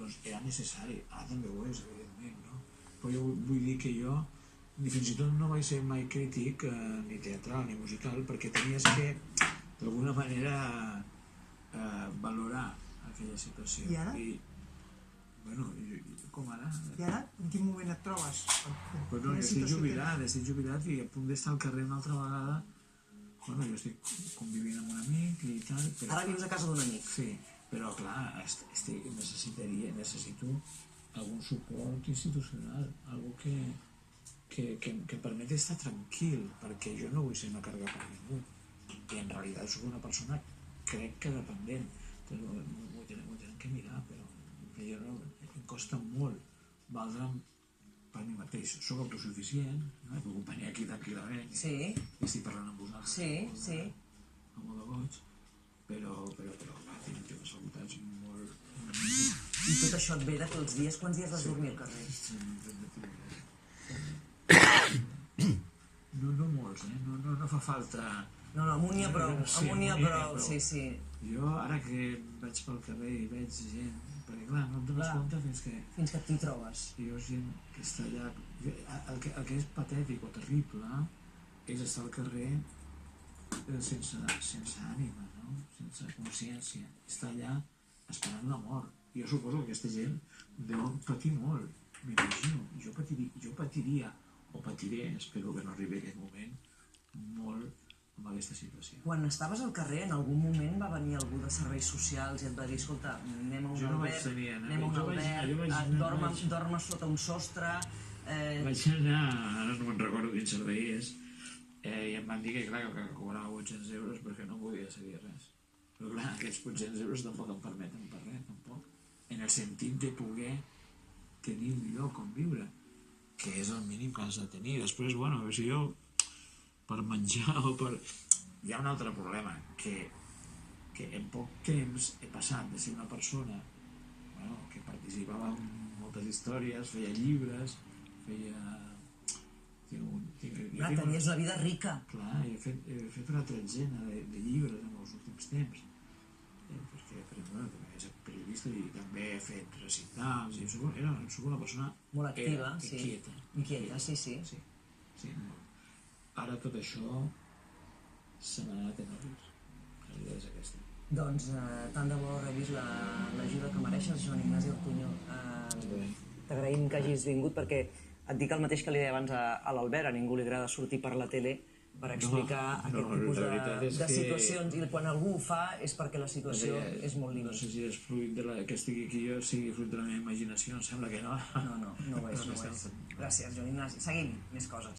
doncs era necessari. Ara també ho és, evidentment, no? Però jo vull dir que jo ni fins i tot no vaig ser mai crític ni teatral ni musical, perquè tenies que d'alguna manera valorar aquella situació. I ara? Bueno, com ara? I ara? En quin moment et trobes? Bueno, jo estic jubilat i a punt d'estar al carrer una altra vegada. Bueno, jo estic convivint amb un amic i tal. Ara vius a casa d'un amic? Sí, però clar, necessito algun suport institucional, algú que permeti estar tranquil, perquè jo no vull ser una càrrega per ningú. I en realitat soc una persona, crec que dependent. M'ho tenen que mirar, però jo no, em costa molt valdre'm per mi mateix. Soc autosuficient, no? Puc venir aquí tranquil·lament i estic parlant amb vosaltres. Sí. Com de goig, però clar, tinc unes facultats molt... I tot això et ve de tots els dies? Quants dies vas dormir al carrer? No molts, no fa falta... No, amunt n'hi ha prou, sí. Jo, ara que vaig pel carrer i veig gent, perquè clar, no et dones compte fins que t'hi trobes. I jo gent que està allà... El que és patètic o terrible és estar al carrer sense ànima, no? Sense consciència. Estar allà esperant la mort. Jo suposo que aquesta gent deu patir molt, m'imagino. Jo patiria, o patiré, espero que no arribi aquest moment, molt amb aquesta situació. Quan estaves al carrer, en algun moment va venir algú de serveis socials i et va dir, escolta, anem a un alberg, dorm sota un sostre... Vaig anar, ara no me'n recordo quin servei és, i em van dir que clar, que cobrava 800 euros perquè no podia seguir res. Però clar, aquests 800 euros tampoc em permeten per res, tampoc. En el sentit de poder tenir un lloc on viure, que és el mínim que has de tenir. Després, bueno, si jo per menjar o per... Hi ha un altre problema, que en poc temps he passat de ser una persona que participava en moltes històries, feia llibres, Tenies una vida rica. Clar, he fet una tretzena de llibres en els últims temps, perquè també soc periodista i també he fet recitals, i soc una persona molt activa, inquieta, sí. Ara tot això se m'ha anat en orris. La idea és aquesta. Doncs tant de bo rebis l'ajuda que mereixes, Joan Ignasi Ortuño. T'agraïm que hagis vingut perquè et dic el mateix que li deia abans a l'Albert, a ningú li agrada sortir per la tele per explicar aquest tipus de situacions, i quan algú ho fa és perquè la situació és molt límit. No sé si és fruit que estigui aquí jo, sigui fruit de la meva imaginació, em sembla que no. No ho és. Gràcies, Joan Ignasi. Seguim, més coses.